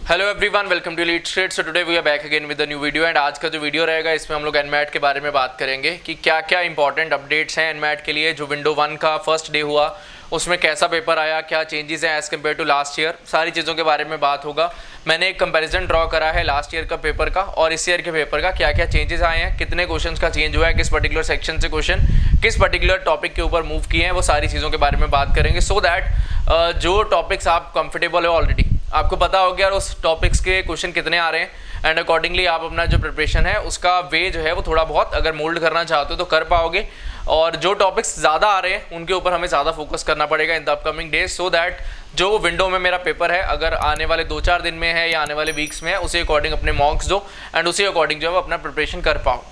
Hello everyone, welcome to lead straight. So today we are back again with a new video and आज का जो video रहेगा इसमें हम लोग एनमैट के बारे में बात करेंगे कि क्या क्या इंपॉर्टेंट अपडेट्स हैं एनमैट के लिए। जो विंडो 1 का फर्स्ट डे हुआ उसमें कैसा पेपर आया, क्या चेंजेस हैं as compare to last year, सारी चीज़ों के बारे में बात होगा। मैंने एक कंपैरिजन ड्रॉ करा है लास्ट ईयर का पेपर का और इस ईयर के पेपर का, क्या क्या चेंजेस आए हैं, कितने क्वेश्चन का चेंज हुआ है, किस पर्टिकुलर सेक्शन से क्वेश्चन किस पर्टिकुलर टॉपिक के ऊपर मूव किए हैं, वो सारी चीज़ों के बारे में बात करेंगे। सो दैट जो टॉपिक्स आप कंफर्टेबल हो ऑलरेडी, आपको पता हो गया उस टॉपिक्स के क्वेश्चन कितने आ रहे हैं एंड अकॉर्डिंगली आप अपना जो प्रिपरेशन है उसका वे जो है वो थोड़ा बहुत अगर मोल्ड करना चाहते हो तो कर पाओगे। और जो टॉपिक्स ज़्यादा आ रहे हैं उनके ऊपर हमें ज़्यादा फोकस करना पड़ेगा in the upcoming days, so that जो विंडो में मेरा पेपर है अगर आने वाले 2-4 दिन में है या आने वाले वीक्स में है उसी अकॉर्डिंग अपने मॉक्स दो एंड उसी अकॉर्डिंग जो है वो अपना प्रिपरेशन कर पाओ।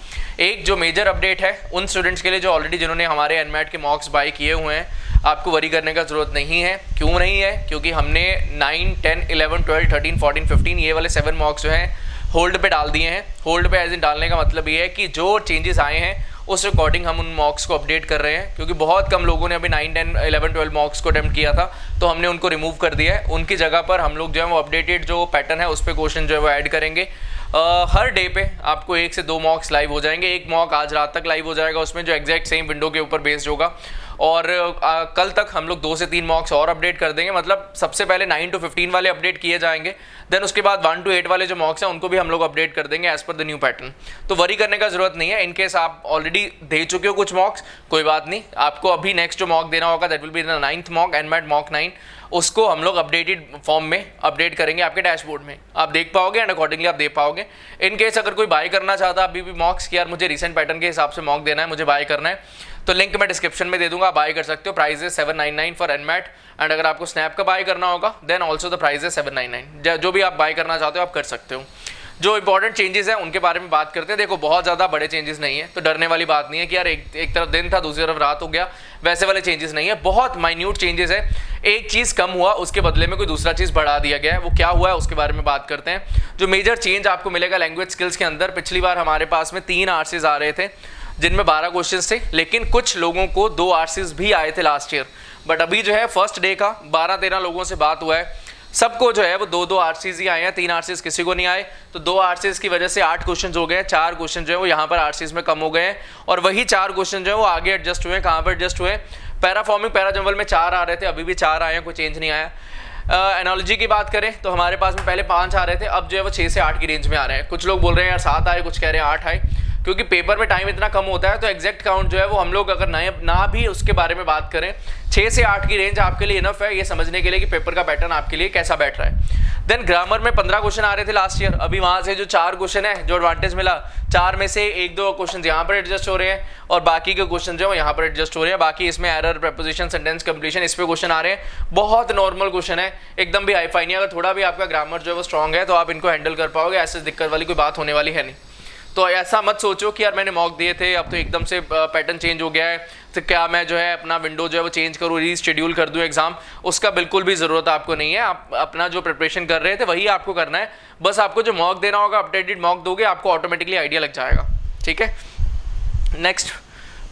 एक जो मेजर अपडेट है उन स्टूडेंट्स के लिए जो ऑलरेडी जिन्होंने हमारे एनमैट के मॉक्स बाय किए हुए हैं, आपको वरी करने का ज़रूरत नहीं है। क्यों नहीं है? क्योंकि हमने 9, 10, 11, 12, 13, 14, 15 ये वाले 7 मॉक्स जो हैं होल्ड पे डाल दिए हैं। होल्ड पे एज इन डालने का मतलब ये है कि जो चेंजेस आए हैं उस अकॉर्डिंग हम उन मॉक्स को अपडेट कर रहे हैं, क्योंकि बहुत कम लोगों ने अभी 9, 10, 11, 12 मॉक्स को अटेम्प्ट किया था तो हमने उनको रिमूव कर दिया है। उनकी जगह पर हम लोग जो है वो अपडेटेड जो पैटर्न है उस पर क्वेश्चन जो है वो ऐड करेंगे। हर डे पे आपको 1 से 2 मॉक्स लाइव हो जाएंगे। एक मॉक आज रात तक लाइव हो जाएगा उसमें जो एग्जैक्ट सेम विंडो के ऊपर बेस्ड होगा और कल तक हम लोग 2 से 3 मॉक्स और अपडेट कर देंगे। मतलब सबसे पहले 9 to 15 वाले अपडेट किए जाएंगे, देन उसके बाद 1 to 8 वाले जो मॉक्स हैं उनको भी हम लोग अपडेट कर देंगे as per the new pattern. तो वरी करने का जरूरत नहीं है। इनकेस आप ऑलरेडी दे चुके हो कुछ मॉक्स, कोई बात नहीं, आपको अभी नेक्स्ट जो मॉक देना होगा that will be the 9th mock, NMAT mock 9, उसको हम लोग अपडेटेड फॉर्म में अपडेट करेंगे आपके डैशबोर्ड में, आप देख पाओगे एंड अकॉर्डिंगली आप दे पाओगे। इन केस अगर कोई बाय करना चाहता है अभी भी मॉक्स की, यार मुझे रिसेंट पैटर्न के हिसाब से मॉक देना है, मुझे बाय करना है, तो लिंक मैं डिस्क्रिप्शन में दे दूंगा, बाय कर सकते हो। प्राइस है 799 फॉर एनमैट एंड अगर आपको स्नैप का बाय करना होगा देन ऑल्सो द प्राइस है 799। जो भी आप बाय करना चाहते हो आप कर सकते हो। जो इंपॉर्टेंट चेंजेस हैं उनके बारे में बात करते हैं। देखो बहुत ज़्यादा बड़े चेंजेस नहीं है तो डरने वाली बात नहीं है कि यार एक तरफ दिन था दूसरी तरफ रात हो गया, वैसे वाले चेंजेस नहीं है। बहुत माइन्यूट चेंजेस है, एक चीज़ कम हुआ उसके बदले में कोई दूसरा चीज़ बढ़ा दिया गया है। वो क्या हुआ है उसके बारे में बात करते हैं। जो मेजर चेंज आपको मिलेगा लैंग्वेज स्किल्स के अंदर, पिछली बार हमारे पास में 3 आरसीज आ रहे थे जिनमें 12 क्वेश्चन थे, लेकिन कुछ लोगों को 2 आरसीज भी आए थे लास्ट ईयर। बट अभी जो है फर्स्ट डे का 12-13 लोगों से बात हुआ है, सबको जो है वो 2-2 आरसीज ही आए हैं, 3 आरसीज किसी को नहीं आए। तो 2 आरसीज की वजह से 8 क्वेश्चन हो गए हैं, 4 क्वेश्चन जो है वो यहाँ पर आरसीज में कम हो गए हैं और वही 4 क्वेश्चन जो है वो आगे एडजस्ट हुए। कहाँ पर एडजस्ट हुए? पैराफॉर्मिंग पैराजंबल में 4 आ रहे थे, अभी भी 4 आए हैं, कोई चेंज नहीं आया। एनालॉजी की बात करें तो हमारे पास में पहले 5 आ रहे थे, अब जो है वो 6 से 8 की रेंज में आ रहे हैं। कुछ लोग बोल रहे हैं यार 7 आए, कुछ कह रहे हैं 8 आए, क्योंकि पेपर में टाइम इतना कम होता है तो एग्जैक्ट काउंट जो है वो हम लोग अगर ना भी उसके बारे में बात करें, 6 से 8 की रेंज आपके लिए इनफ है ये समझने के लिए कि पेपर का पैटर्न आपके लिए कैसा बैठ रहा है। देन ग्रामर में 15 क्वेश्चन आ रहे थे लास्ट ईयर, अभी वहाँ से जो 4 क्वेश्चन है जो एडवांटेज मिला, 4 में से 1-2 क्वेश्चन यहाँ पर एडजस्ट हो रहे हैं और बाकी के क्वेश्चन जो है यहाँ पर एडजस्ट हो रहे हैं। बाकी इसमें एरर, प्रेपोजिशन, सेंटेंस कंप्लीशन इस पे क्वेश्चन आ रहे हैं। बहुत नॉर्मल क्वेश्चन है, एकदम भी हाईफाई नहीं। अगर थोड़ा भी आपका ग्रामर जो है वो स्ट्रॉन्ग है तो आप इनको हैंडल कर पाओगे, ऐसे दिक्कत वाली कोई बात होने वाली है नहीं। तो ऐसा मत सोचो कि यार मैंने मॉक दिए थे अब तो एकदम से पैटर्न चेंज हो गया है तो क्या मैं जो है अपना विंडो जो है वो चेंज करूँ, रीशेड्यूल कर दूँ एग्जाम, उसका बिल्कुल भी ज़रूरत आपको नहीं है। आप अपना जो प्रिपरेशन कर रहे थे वही आपको करना है, बस आपको जो मॉक देना होगा अपडेटेड मॉक दोगे, आपको ऑटोमेटिकली आइडिया लग जाएगा। ठीक है, नेक्स्ट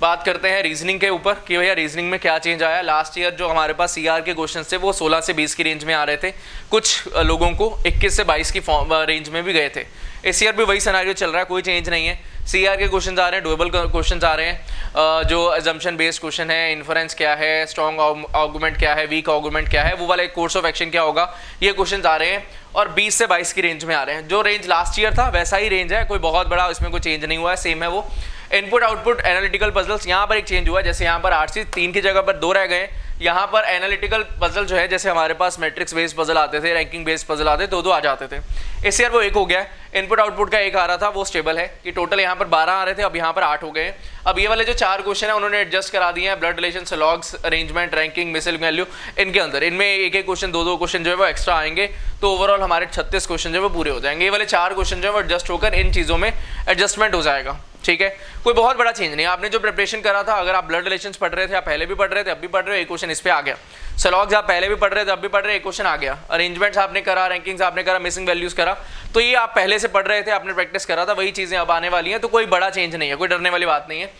बात करते हैं रीजनिंग के ऊपर कि भैया रीजनिंग में क्या चेंज आया। लास्ट ईयर जो हमारे पास सीआर के क्वेश्चन थे वो 16 से 20 की रेंज में आ रहे थे, कुछ लोगों को 21 से 22 की रेंज में भी गए थे। इस ईयर भी वही सिनेरियो चल रहा है, कोई चेंज नहीं है। सीआर के क्वेश्चन आ रहे हैं, डुएबल क्वेश्चन आ रहे हैं, जो अजम्पशन बेस्ड क्वेश्चन है, इन्फरेंस क्या है, स्ट्रॉन्ग आर्गुमेंट क्या है, वीक आर्गुमेंट क्या है, वो वाले कोर्स ऑफ एक्शन क्या होगा, ये क्वेश्चन आ रहे हैं और 20 से 22 की रेंज में आ रहे हैं। जो रेंज लास्ट ईयर था वैसा ही रेंज है, कोई बहुत बड़ा इसमें कोई चेंज नहीं हुआ है, सेम है वो। इनपुट आउटपुट एनालिटिकल पजल्स, यहाँ पर एक चेंज हुआ है, जैसे यहाँ पर 8 से 3 की जगह पर 2 रह गए। यहाँ पर एनालिटिकल पजल जो है, जैसे हमारे पास मैट्रिक्स बेस्ड पजल आते थे, रैंकिंग बेस्ड पजल आते थे, 2-2 आ जाते थे, इस ईयर वो 1 हो गया है। इनपुट आउटपुट का 1 आ रहा था, वो स्टेबल है कि टोटल यहाँ पर 12 आ रहे थे, अब यहाँ पर 8 हो गए। अब ये वाले जो 4 क्वेश्चन है उन्होंने एडजस्ट करा दिए हैं, blood relation, logs, arrangement, ranking, मिसल वैल्यू, इनके अंदर इनमें एक क्वेश्चन 2-2 क्वेश्चन जो है वो एक्स्ट्रा आएंगे, तो ओवरऑल हमारे 36 क्वेश्चन जो है वो पूरे हो जाएंगे। ये वाले 4 क्वेश्चन जो है वो एडजस्ट होकर इन चीज़ों में एडजस्टमेंट हो जाएगा। ठीक है, कोई बहुत बड़ा चेंज नहीं। आपने जो प्रिपरेशन करा था, अगर आप ब्लड रिलेशंस पढ़ रहे थे, आप पहले भी पढ़ रहे थे, अब भी पढ़ रहे हो, एक क्वेश्चन इस पे आ गया। सलॉग्स आप पहले भी पढ़ रहे थे, अब भी पढ़ रहे, एक क्वेश्चन आ गया। अरेंजमेंट्स आपने करा, रैंकिंग्स आपने करा, मिसिंग वैल्यूज करा, तो ये आप पहले से पढ़ रहे थे, आपने प्रैक्टिस करा था, वही चीज़ें अब आने वाली हैं, तो कोई बड़ा चेंज नहीं है, कोई डरने वाली बात नहीं है।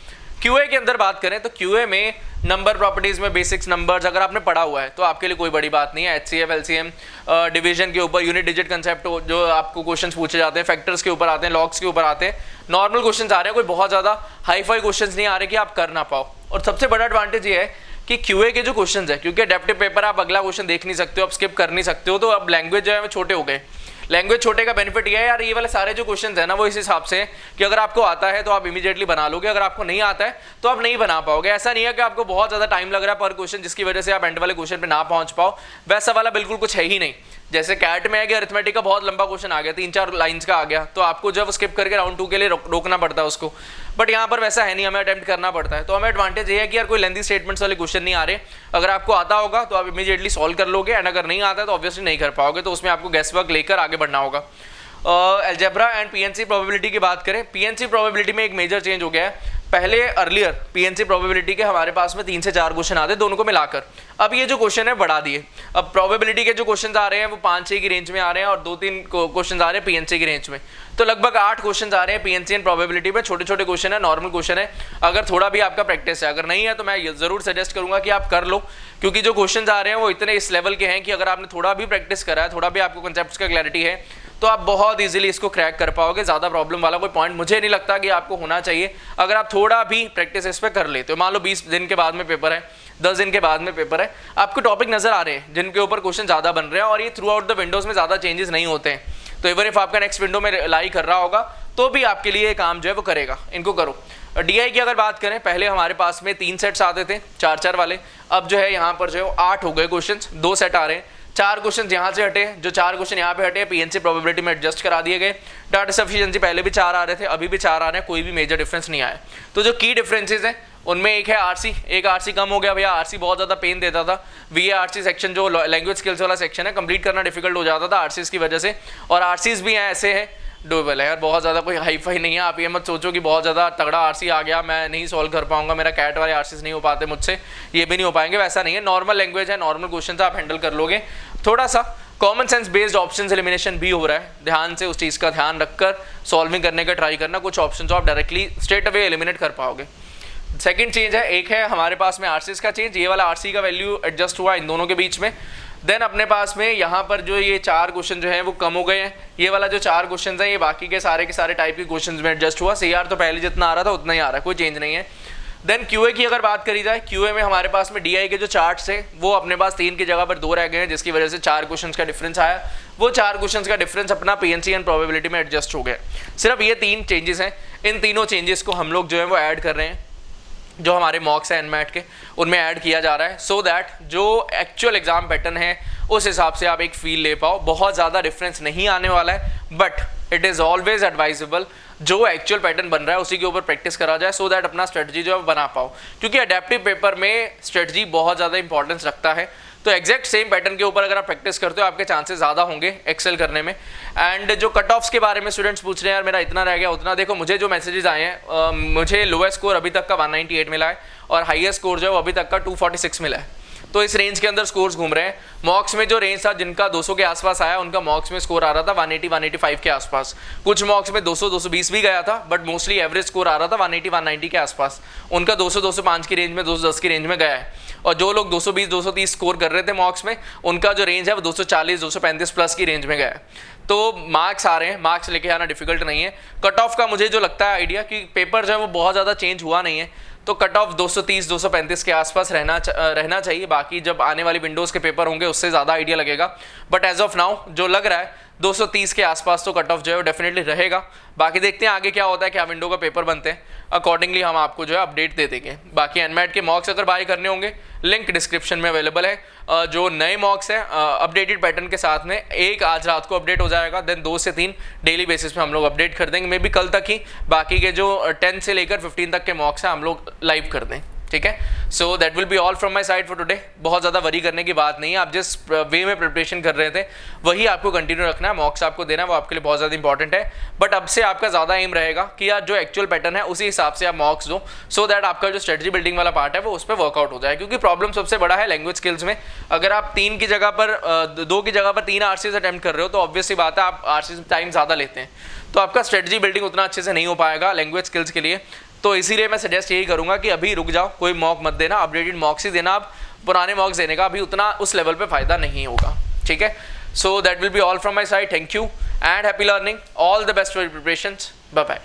क्यूए के अंदर बात करें तो क्यूए में नंबर प्रॉपर्टीज में बेसिक्स नंबर्स अगर आपने पढ़ा हुआ है तो आपके लिए कोई बड़ी बात नहीं है। एचसीएफ, एलसीएम, डिवीजन के ऊपर, यूनिट डिजिट कंसेप्ट जो आपको क्वेश्चंस पूछे जाते हैं, फैक्टर्स के ऊपर आते हैं, लॉग्स के ऊपर आते हैं, नॉर्मल क्वेश्चंस आ रहे हैं, कोई बहुत ज़्यादा हाई फाई क्वेश्चंस नहीं आ रहे कि आप कर ना पाओ। और सबसे बड़ा एडवांटेज ये है कि क्यूए के जो क्वेश्चंस है, क्योंकि अडेप्टिव पेपर आप अगला क्वेश्चन देख नहीं सकते हो, आप स्किप कर नहीं सकते हो, तो अब लैंग्वेज जो है वो छोटे हो गए। लैंग्वेज छोटे का बेनिफिट ये है यार, ये वाले सारे जो क्वेश्चंस है ना वो इस हिसाब से कि अगर आपको आता है तो आप इमीडिएटली बना लोगे, अगर आपको नहीं आता है तो आप नहीं बना पाओगे। ऐसा नहीं है कि आपको बहुत ज़्यादा टाइम लग रहा है पर क्वेश्चन जिसकी वजह से आप एंड वाले क्वेश्चन पे ना पहुंच पाओ, वैसा वाला बिल्कुल कुछ है ही नहीं। जैसे कैट में है कि अरिथमेटिक का बहुत लंबा क्वेश्चन आ गया, 3-4 लाइंस का आ गया, तो आपको जब स्किप करके राउंड 2 के लिए रोकना पड़ता है उसको, बट यहाँ पर वैसा है नहीं, हमें अटेम्प्ट करना पड़ता है। तो हमें एडवांटेज ये है कि यार कोई लेंथी स्टेटमेंट्स वाले क्वेश्चन नहीं आ रहे, अगर आपको आता होगा तो आप इमीडिएटली सॉल्व कर लोगे, एंड अगर नहीं आता है तो ऑब्वियसली नहीं कर पाओगे, तो उसमें आपको गेस वर्क लेकर आगे बढ़ना होगा। अलजेब्रा एंड पीएनसी प्रोबेबिलिटी की बात करें, पीएनसी प्रोबेबिलिटी में एक मेजर चेंज हो गया है। पहले अर्लियर पीएनसी प्रोबेबिलिटी के हमारे पास में 3 से 4 क्वेश्चन आते दोनों को मिलाकर, अब ये जो क्वेश्चन है बढ़ा दिए। अब प्रोबेबिलिटी के जो क्वेश्चन आ रहे हैं वो 5-6 की रेंज में आ रहे हैं और 2-3 क्वेश्चन आ रहे हैं पीएनसी की रेंज में, तो लगभग 8 क्वेश्चन आ रहे हैं पीएनसी एंड प्रोबेबिलिटी में। छोटे छोटे क्वेश्चन है, नॉर्मल क्वेश्चन है, अगर थोड़ा भी आपका प्रैक्टिस है, अगर नहीं है तो मैं जरूर सजेस्ट करूंगा कि आप कर लो, क्योंकि जो क्वेश्चन आ रहे हैं वो इतने इस लेवल के हैं कि अगर आपने थोड़ा भी प्रैक्टिस करा है, थोड़ा भी आपको कंसेप्ट का क्लैरिटी है, तो आप बहुत इजीली इसको क्रैक कर पाओगे। ज़्यादा प्रॉब्लम वाला कोई पॉइंट मुझे नहीं लगता कि आपको होना चाहिए। अगर आप थोड़ा भी प्रैक्टिस इस पर कर लेते हो, मान लो 20 दिन के बाद में पेपर है, 10 दिन के बाद में पेपर है, आपको टॉपिक नजर आ रहे हैं जिनके ऊपर क्वेश्चन ज़्यादा बन रहे हैं और ये थ्रू आउट द विंडोज में ज़्यादा चेंजेस नहीं होते हैं, तो इवन इफ आपका नेक्स्ट विंडो में लाई कर रहा होगा तो भी आपके लिए ये काम जो है वो करेगा, इनको करो। डीआई की अगर बात करें, पहले हमारे पास में 3 सेट्स आते थे 4-4 वाले, अब जो है यहाँ पर जो है 8 हो गए क्वेश्चन, 2 सेट आ रहे हैं, 4 क्वेश्चन यहाँ से हटे, जो 4 क्वेश्चन यहाँ पे हटे पीएनसी प्रोबेबिलिटी में एडजस्ट करा दिए गए। डाटा सफिशिएंसी पहले भी 4 आ रहे थे, अभी भी 4 आ रहे हैं, कोई भी मेजर डिफरेंस नहीं आया। तो जो की डिफरेंसेस हैं उनमें एक है आरसी, एक आरसी कम हो गया, भैया आरसी बहुत ज़्यादा पेन देता था, वीएआरसी सेक्शन जो लैंग्वेज स्किल्स वाला सेक्शन है कंप्लीट करना डिफिकल्ट हो जाता था आरसीज की वजह से, और आरसीज भी हैं ऐसे हैं डोएबल है यार, बहुत ज़्यादा कोई हाई फाई नहीं है। आप ये मत सोचो कि बहुत ज़्यादा तगड़ा आरसी आ गया मैं नहीं सॉल्व कर पाऊंगा, मेरा कैट वाले आरसीज नहीं हो पाते मुझसे, ये भी नहीं हो पाएंगे, वैसा नहीं है। नॉर्मल लैंग्वेज है, नॉर्मल क्वेश्चन आप हैंडल कर लोगे। थोड़ा सा common sense based options elimination भी हो रहा है, ध्यान से उस चीज़ का ध्यान रखकर सॉल्विंग करने का ट्राई करना, कुछ ऑप्शन आप डायरेक्टली स्ट्रेट अवे एलिमिनेट कर पाओगे। सेकंड चेंज है, एक है हमारे पास में आरसीज का चेंज, ये वाला आरसी का वैल्यू एडजस्ट हुआ इन दोनों के बीच में। देन अपने पास में यहाँ पर जो ये 4 क्वेश्चन जो है वो कम हो गए हैं, ये वाला जो 4 क्वेश्चन है ये बाकी के सारे टाइप के क्वेश्चन में एडजस्ट हुआ। सीआर तो पहले जितना आ रहा था उतना ही आ रहा है, कोई चेंज नहीं है। देन क्यूए की अगर बात करी जाए, क्यूए में हमारे पास में डीआई के जो चार्ट्स है वो अपने पास 3 की जगह पर 2 रह गए हैं, जिसकी वजह से 4 क्वेश्चन का डिफरेंस आया। वो 4 क्वेश्चन का डिफरेंस अपना पीएनसी एंड प्रोबेबिलिटी में एडजस्ट हो गया। सिर्फ ये 3 चेंजेस हैं, इन तीनों चेंजेस को हम लोग जो है वो ऐड कर रहे हैं, जो हमारे मॉक्स हैं एनमैट के उनमें ऐड किया जा रहा है, सो दैट जो एक्चुअल एग्जाम पैटर्न है उस हिसाब से आप एक फील ले पाओ। बहुत ज़्यादा डिफरेंस नहीं आने वाला है, but it is always advisable जो एक्चुअल पैटर्न बन रहा है उसी के ऊपर प्रैक्टिस करा जाए, सो दैट अपना स्ट्रेटजी जो है बना पाओ, क्योंकि अडेप्टिव पेपर में स्ट्रेटजी बहुत ज़्यादा इंपॉर्टेंस रखता है। तो एग्जैक्ट सेम पैटर्न के ऊपर अगर आप प्रैक्टिस करते हो आपके चांसेस ज़्यादा होंगे एक्सेल करने में। एंड जो कट ऑफ्स के बारे में स्टूडेंट्स पूछ रहे हैं यार मेरा इतना रह गया उतना, देखो मुझे जो मैसेजेस आए हैं मुझे लोएस्ट स्कोर अभी तक का 198 मिला है और हाईएस्ट स्कोर जो है वो अभी तक का 246 मिला है, तो इस रेंज के अंदर स्कोर्स घूम रहे हैं। मॉक्स में जो रेंज था जिनका 200 के आसपास आया उनका मॉक्स में स्कोर आ रहा था 180-185 के आसपास, कुछ मॉक्स में 200-220 भी गया था, बट मोस्टली एवरेज स्कोर आ रहा था 180-190 के आसपास। उनका 200-205 की रेंज में 210 की रेंज में गया है, और जो लोग 220-230 स्कोर कर रहे थे मॉक्स में उनका जो रेंज है वो 240-235 प्लस की रेंज में गया है। तो मार्क्स आ रहे हैं, मार्क्स लेके आना डिफिकल्ट नहीं है। कट ऑफ का मुझे जो लगता है आइडिया कि पेपर जो है वो बहुत ज़्यादा चेंज हुआ नहीं है, तो कट ऑफ 230-235 के आसपास रहना चाहिए। बाकी जब आने वाली विंडोज़ के पेपर होंगे उससे ज़्यादा आइडिया लगेगा, बट एज ऑफ नाउ जो लग रहा है 230 के आसपास तो कट ऑफ जो है वो डेफिनेटली रहेगा। बाकी देखते हैं आगे क्या होता है, क्या विंडो का पेपर बनते हैं, अकॉर्डिंगली हम आपको जो है अपडेट दे देंगे। बाकी एनमैट के मॉक्स अगर बाय करने होंगे लिंक डिस्क्रिप्शन में अवेलेबल है। जो नए मॉक्स हैं अपडेटेड पैटर्न के साथ में, एक आज रात को अपडेट हो जाएगा, देन 2 से 3 डेली बेसिस पे हम लोग अपडेट कर देंगे, मे बी कल तक ही बाकी के जो 10 से लेकर 15 तक के मॉक्स हैं हम लोग लाइव कर दें, ठीक है। So that will be all from my side for today. बहुत ज़्यादा वरी करने की बात नहीं है, आप जिस वे में प्रिपरेशन कर रहे थे वही आपको कंटिन्यू रखना है। मॉक्स आपको देना है वो आपके लिए बहुत ज़्यादा इंपॉर्टेंट है, बट अब से आपका ज़्यादा एम रहेगा कि यार जो एक्चुअल पैटर्न है उसी हिसाब से आप मॉक्स दो, सो दैट आपका जो स्ट्रेटजी बिल्डिंग वाला पार्ट है वो उस पर वर्कआउट हो जाए। क्योंकि प्रॉब्लम सबसे बड़ा है लैंग्वेज स्किल्स में, अगर आप 3 की जगह पर 2 की जगह पर 3 आरसीज अटेम्प्ट कर रहे हो तो ऑब्वियसली बात है आप आरसीज टाइम ज़्यादा लेते हैं, तो आपका स्ट्रेटजी बिल्डिंग उतना अच्छे से नहीं हो पाएगा लैंग्वेज स्किल्स के लिए। तो इसीलिए मैं सजेस्ट यही करूँगा कि अभी रुक जाओ, कोई मॉक मत देना, अपडेटेड मॉक्स ही देना। आप पुराने मॉक्स देने का अभी उतना उस लेवल पे फ़ायदा नहीं होगा, ठीक है। So that will be all from my side, thank you and happy learning, all the best for preparations, bye bye.